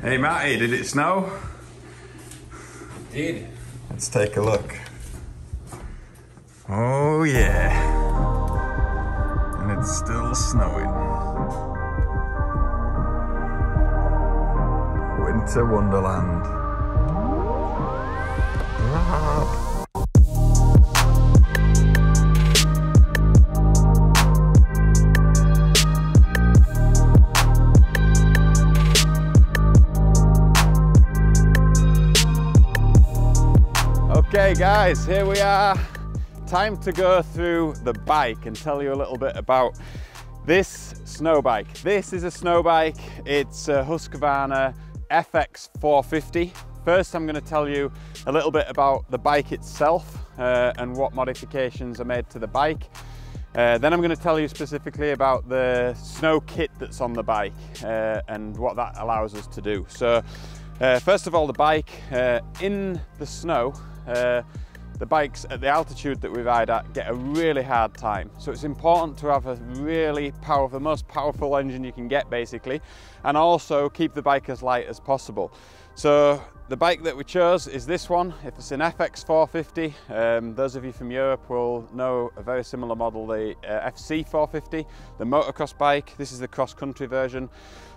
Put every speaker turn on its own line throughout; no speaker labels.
Hey Matty, did it snow?
It did.
Let's take a look. Oh yeah. And it's still snowing. Winter Wonderland. Okay guys, here we are. Time to go through the bike and tell you a little bit about this snow bike. This is a snow bike. It's a Husqvarna FX 450. First, I'm going to tell you a little bit about the bike itself and what modifications are made to the bike. Then I'm going to tell you specifically about the snow kit that's on the bike and what that allows us to do. So first of all, the bike in the snow, the bikes at the altitude that we ride at get a really hard time. So it's important to have a really powerful, the most powerful engine you can get basically, and also keep the bike as light as possible. So the bike that we chose is this one. It's an FX 450. Those of you from Europe will know a very similar model, the FC 450, the motocross bike. This is the cross-country version.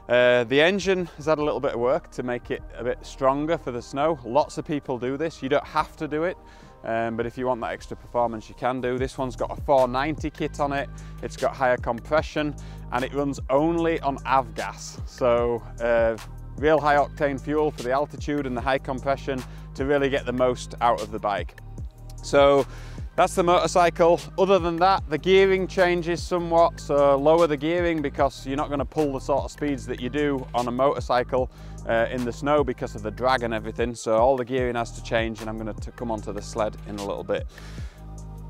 The engine has had a little bit of work to make it a bit stronger for the snow. Lots of people do this. You don't have to do it, but if you want that extra performance, you can do. This one's got a 490 kit on it. It's got higher compression and it runs only on avgas. So real high octane fuel for the altitude and the high compression to really get the most out of the bike. So that's the motorcycle. Other than that, the gearing changes somewhat, so lower the gearing because you're not going to pull the sort of speeds that you do on a motorcycle in the snow because of the drag and everything. So all the gearing has to change, and I'm going to come onto the sled in a little bit.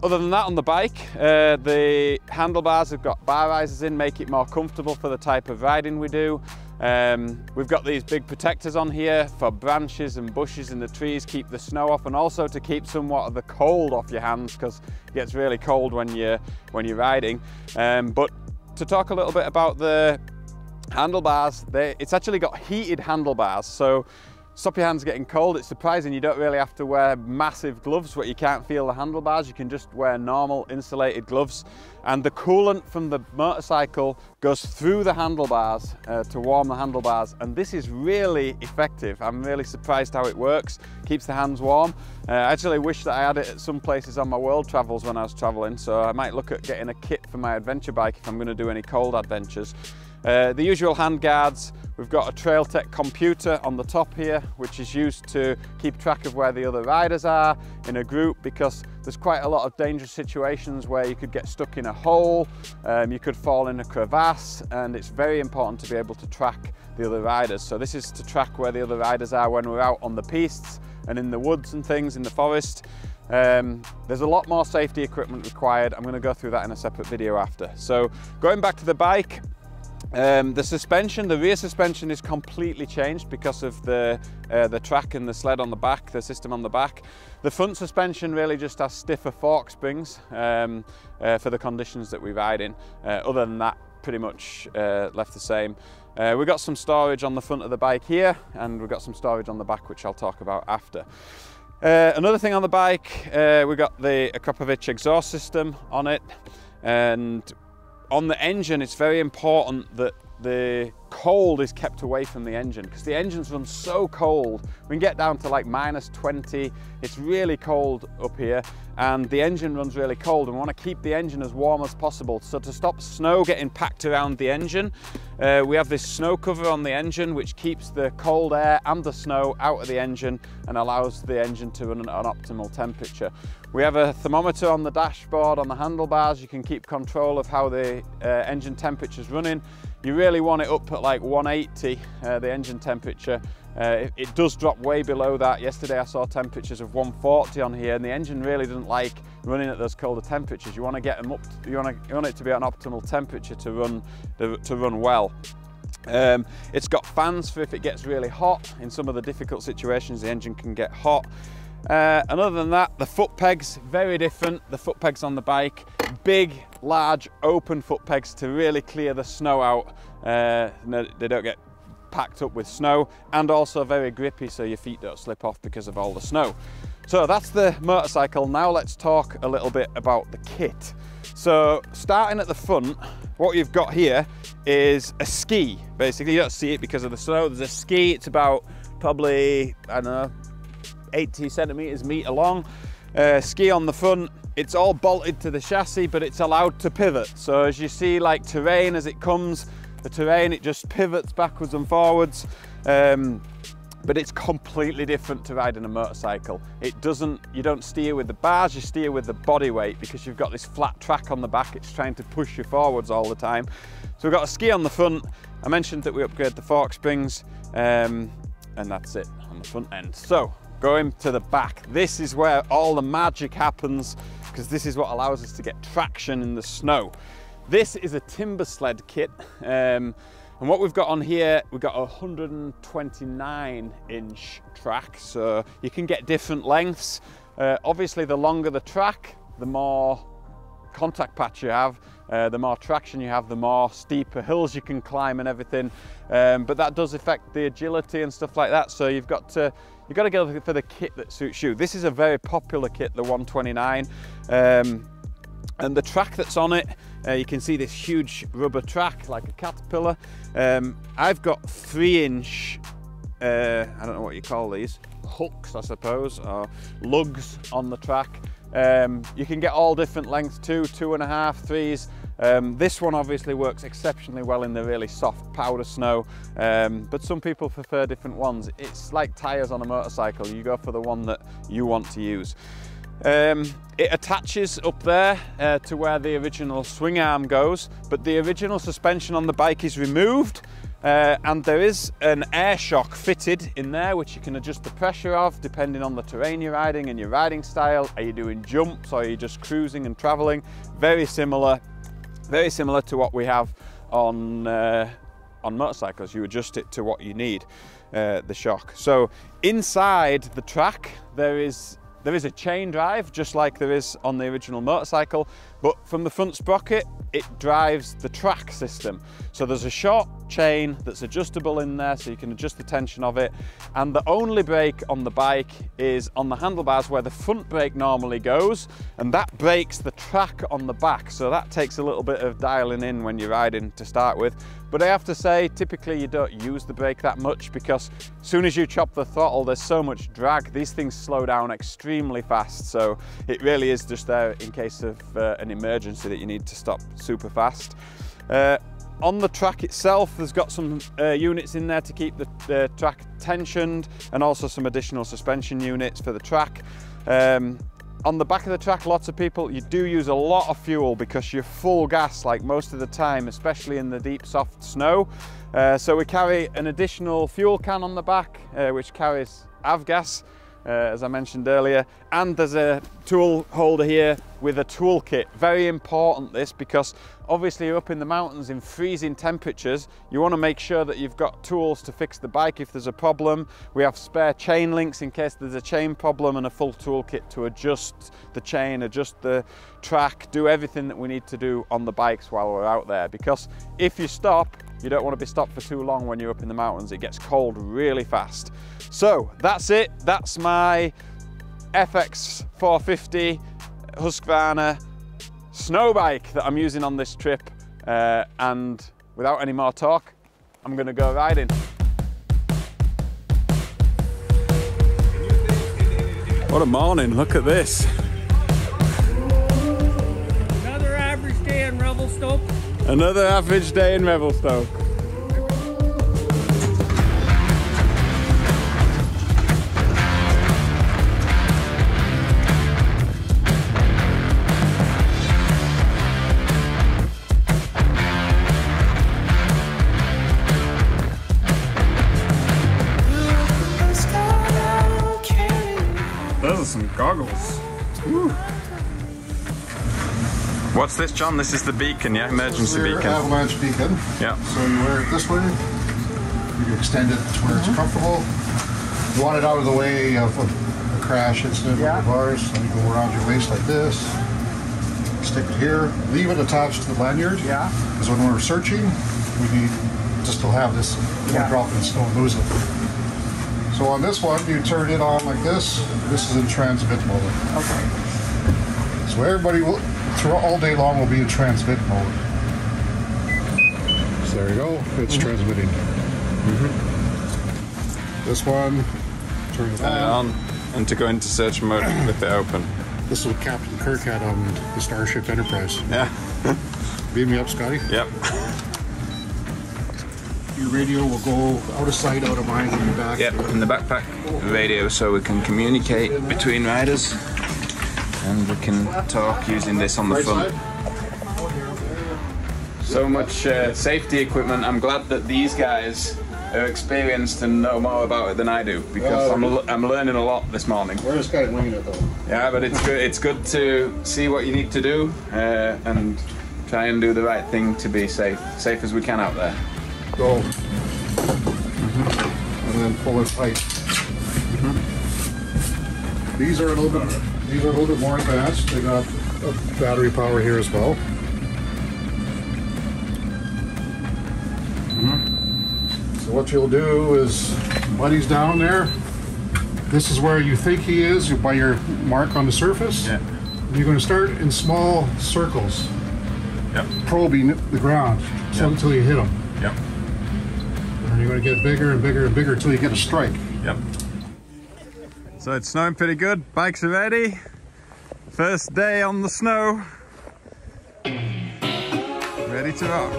Other than that, on the bike, the handlebars have got bar risers in, make it more comfortable for the type of riding we do. We've got these big protectors on here for branches and bushes in the trees, keep the snow off, and also to keep somewhat of the cold off your hands because it gets really cold when you're riding. But to talk a little bit about the handlebars, it's actually got heated handlebars, so stop your hands getting cold. It's surprising you don't really have to wear massive gloves where you can't feel the handlebars. You can just wear normal insulated gloves, and the coolant from the motorcycle goes through the handlebars to warm the handlebars, and this is really effective. I'm really surprised how it works. Keeps the hands warm. I actually wish that I had it at some places on my world travels when I was traveling, so I might look at getting a kit for my adventure bike if I'm going to do any cold adventures. The usual hand guards. We've got a Trail Tech computer on the top here, which is used to keep track of where the other riders are in a group, because there's quite a lot of dangerous situations where you could get stuck in a hole, you could fall in a crevasse, and it's very important to be able to track the other riders. So this is to track where the other riders are when we're out on the pistes and in the woods and things, in the forest. There's a lot more safety equipment required. I'm going to go through that in a separate video after. So going back to the bike, the suspension, the rear suspension is completely changed because of the track and the sled on the back, the system on the back. The front suspension really just has stiffer fork springs for the conditions that we ride in. Other than that, pretty much left the same. We've got some storage on the front of the bike here, and we've got some storage on the back, which I'll talk about after. Another thing on the bike, we've got the Akrapovic exhaust system on it, and on the engine, it's very important that the cold is kept away from the engine, because the engines run so cold. We can get down to like -20. It's really cold up here, and the engine runs really cold, and we want to keep the engine as warm as possible. So to stop snow getting packed around the engine, we have this snow cover on the engine which keeps the cold air and the snow out of the engine and allows the engine to run at an optimal temperature. We have a thermometer on the dashboard, on the handlebars. You can keep control of how the engine temperature is running. You really want it up at like 180, the engine temperature. It does drop way below that. Yesterday I saw temperatures of 140 on here, and the engine really doesn't like running at those colder temperatures. You want to get them up, you want it to be at an optimal temperature to run well. It's got fans for if it gets really hot. In some of the difficult situations, the engine can get hot. And other than that, the foot pegs, very different. The foot pegs on the bike, big, large, open foot pegs to really clear the snow out. They don't get packed up with snow, and also very grippy so your feet don't slip off because of all the snow. So that's the motorcycle. Now let's talk a little bit about the kit. So starting at the front, what you've got here is a ski. Basically, you don't see it because of the snow. There's a ski. It's about probably, I don't know, 80 centimeters, meter long. Ski on the front. It's all bolted to the chassis, but it's allowed to pivot. So as you see, like terrain as it comes, the terrain, it just pivots backwards and forwards. But it's completely different to riding a motorcycle. You don't steer with the bars, you steer with the body weight because you've got this flat track on the back. It's trying to push you forwards all the time. So we've got a ski on the front. I mentioned that we upgrade the fork springs, and that's it on the front end. So going to the back, this is where all the magic happens, because this is what allows us to get traction in the snow. This is a timber sled kit. And what we've got on here, we've got a 129-inch track, so you can get different lengths. Obviously, the longer the track, the more contact patch you have, the more traction you have, the more steeper hills you can climb and everything. But that does affect the agility and stuff like that. So you've got to go for the kit that suits you. This is a very popular kit, the 129. And the track that's on it, you can see this huge rubber track like a caterpillar. I've got 3-inch, I don't know what you call these, hooks I suppose, or lugs on the track. You can get all different lengths too, 2.5, 3s. This one obviously works exceptionally well in the really soft powder snow, but some people prefer different ones. It's like tyres on a motorcycle, you go for the one that you want to use. It attaches up there to where the original swing arm goes, but the original suspension on the bike is removed, and there is an air shock fitted in there which you can adjust the pressure of depending on the terrain you're riding and your riding style. Are you doing jumps or are you just cruising and traveling? Very similar to what we have on motorcycles. You adjust it to what you need, the shock. So inside the track there is a chain drive, just like there is on the original motorcycle, but from the front sprocket, it drives the track system. So there's a short chain that's adjustable in there, so you can adjust the tension of it. And the only brake on the bike is on the handlebars where the front brake normally goes, and that brakes the track on the back. So that takes a little bit of dialing in when you're riding to start with. But I have to say, typically you don't use the brake that much because as soon as you chop the throttle, there's so much drag. These things slow down extremely fast. So it really is just there in case of an emergency that you need to stop super fast. On the track itself, there's got some units in there to keep the track tensioned, and also some additional suspension units for the track. On the back of the track, lots of people, you do use a lot of fuel because you're full gas like most of the time, especially in the deep soft snow. So we carry an additional fuel can on the back, which carries avgas, as I mentioned earlier, and there's a tool holder here with a toolkit. Very important this, because obviously you're up in the mountains in freezing temperatures. You want to make sure that you've got tools to fix the bike if there's a problem. We have spare chain links in case there's a chain problem, and a full toolkit to adjust the chain, adjust the track, do everything that we need to do on the bikes while we're out there, because if you stop, you don't want to be stopped for too long when you're up in the mountains. It gets cold really fast. So that's it. That's my FX 450 Husqvarna snow bike that I'm using on this trip. And without any more talk, I'm going to go riding. What a morning, look at this.
Another average day in Revelstoke.
Another average day in Revelstoke. Those are some goggles. Woo. What's this, John? This is the beacon, yeah? Emergency beacon.
Avalanche beacon.
Yeah.
So you wear it this way. You can extend it to where it's comfortable. You want it out of the way of a crash incident with the bars. So you go around your waist like this. Stick it here. Leave it attached to the lanyard.
Yeah.
Because when we're searching, we need just to have this one drop in the snow and lose it. So on this one, you turn it on like this. This is in transmit mode.
Okay.
So everybody will, throughout all day long, will be in transmit mode. So there you go. It's transmitting. This one, turn it on.
And to go into search mode with it open.
This is what Captain Kirk had on the Starship Enterprise.
Yeah.
Beam me up, Scotty.
Yep.
Your radio will go out of sight, out of mind in your back.
Yep, in the backpack radio, so we can communicate between riders, and we can talk using this on the front. So much safety equipment. I'm glad that these guys are experienced and know more about it than I do, because I'm learning a lot this morning.
We're just kind of winging it though.
Yeah, but it's good. It's good to see what you need to do and try and do the right thing to be safe as we can out there.
Go. And then pull it tight. These are a little bit more advanced. They got battery power here as well. So what you'll do is, Buddy's down there. This is where you think he is by your mark on the surface.
Yeah.
And you're going to start in small circles, probing the ground until you hit him.
Yep.
And you're going to get bigger and bigger and bigger until you get a strike.
Yep. So it's snowing pretty good. Bikes are ready. First day on the snow. Ready to rock.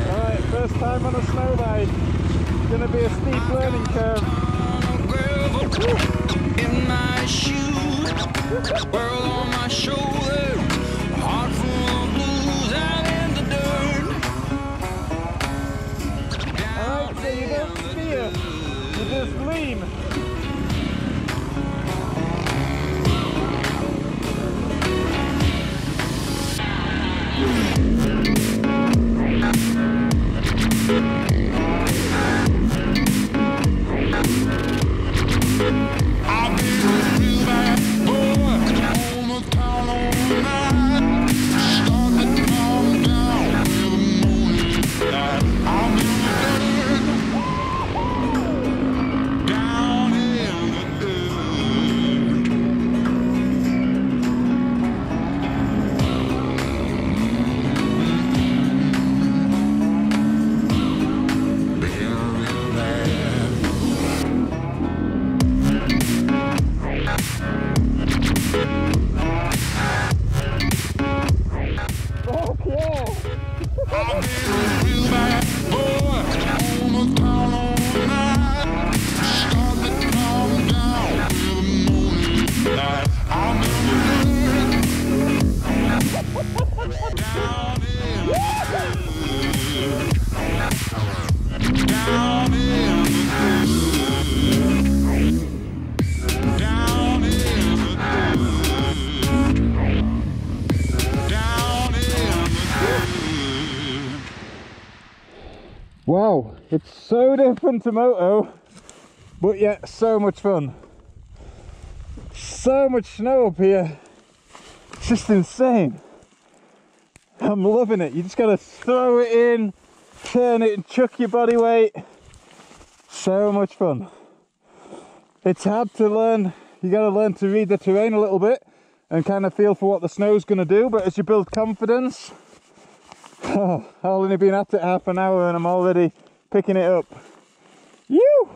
Alright, first time on a snow bike. It's going to be a steep learning curve.
In my shoes, world on my shoulder, heart full of blues out in the dirt.
Alright, so you don't steer, you just lean.
I've been a real bad boy on the town all night. Started to calm down with the morning light. I'm in the dirt, down in the I've been a real bad boy on the town all night. Started to calm down with the morning light. I'm in the dirt, down in the down in the down in
Wow, it's so different to moto, but yet so much fun. So much snow up here. It's just insane. I'm loving it. You just gotta throw it in, turn it and chuck your body weight. So much fun. It's hard to learn. You gotta learn to read the terrain a little bit and kind of feel for what the snow's gonna do, but as you build confidence, oh, I've only been at it half an hour and I'm already picking it up. You!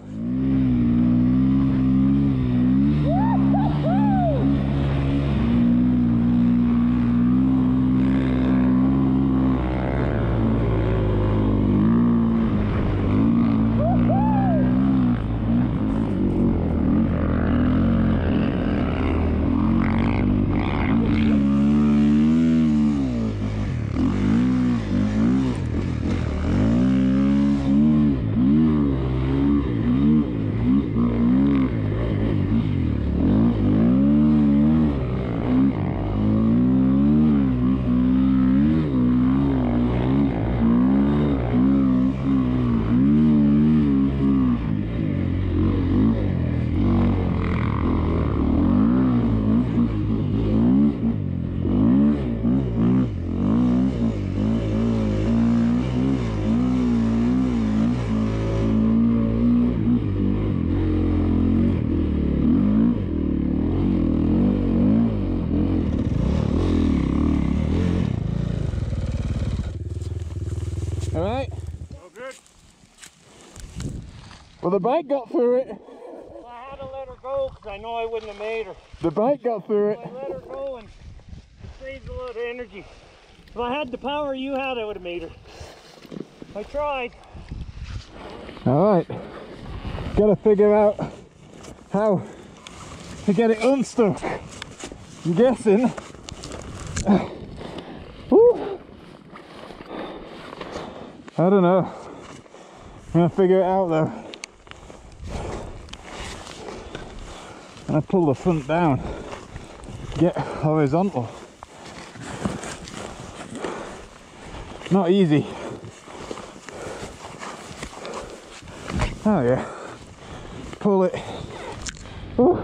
right?
Oh, good.
Well, the bike got through it.
Well, I had to let her go because I know I wouldn't have made her.
The bike got through it.
So I let her go and it saves a lot of energy. If I had the power you had, I would have made her. I tried.
All right. Got to figure out how to get it unstuck. I'm guessing. Woo. I don't know. I'm gonna figure it out though. And I pull the front down, get horizontal. Not easy. Oh yeah. Pull it. Woo.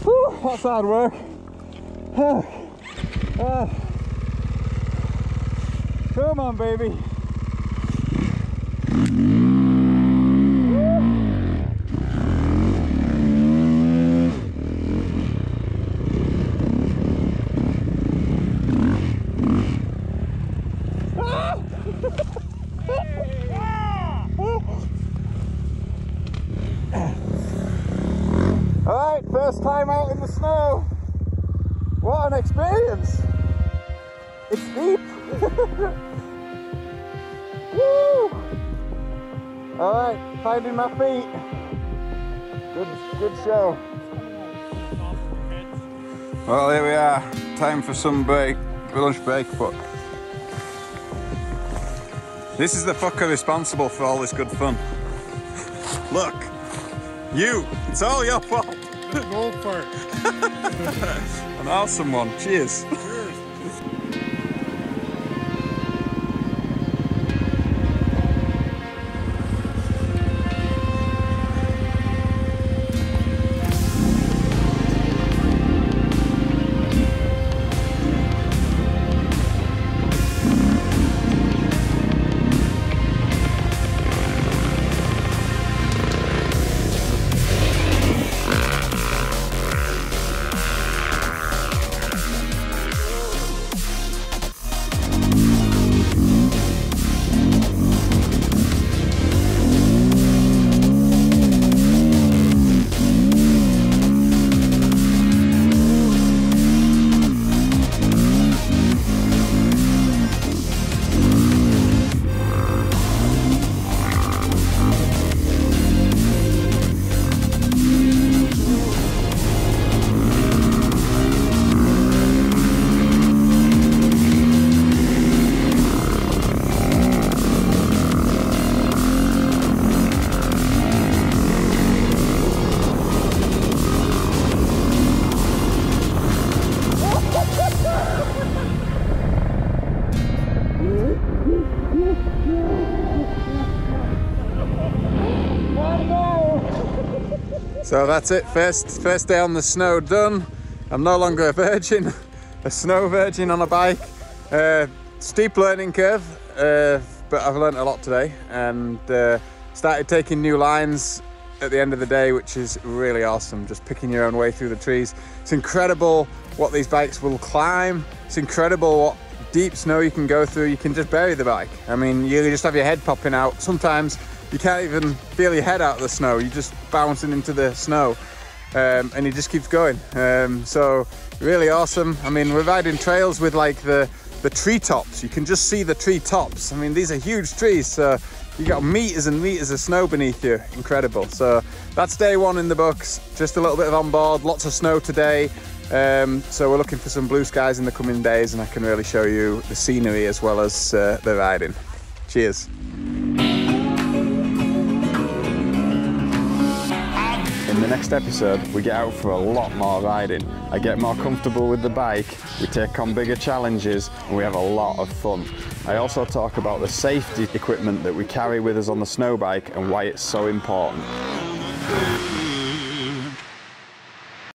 Woo, that's hard work. Come on, baby. Alright, first time out in the snow. What an experience! It's deep! Woo! Alright, finding my feet. Good show. Well, here we are. Time for some break, lunch break, but this is the fucker responsible for all this good fun. Look, you, it's all your fault.
Go for it.
An awesome one. Cheers. So that's it, first day on the snow done. I'm no longer a virgin, a snow virgin on a bike. Steep learning curve, but I've learned a lot today and started taking new lines at the end of the day, which is really awesome, just picking your own way through the trees. It's incredible what these bikes will climb. It's incredible what deep snow you can go through. You can just bury the bike. I mean, you just have your head popping out. Sometimes you can't even feel your head out of the snow. You're just bouncing into the snow and it just keeps going. So really awesome. I mean, we're riding trails with like the treetops. You can just see the treetops. I mean, these are huge trees. So you got meters and meters of snow beneath you. Incredible. So that's day one in the books. Just a little bit of on board, lots of snow today. So we're looking for some blue skies in the coming days and I can really show you the scenery as well as the riding. Cheers. In the next episode, we get out for a lot more riding. I get more comfortable with the bike, we take on bigger challenges, and we have a lot of fun. I also talk about the safety equipment that we carry with us on the snow bike and why it's so important.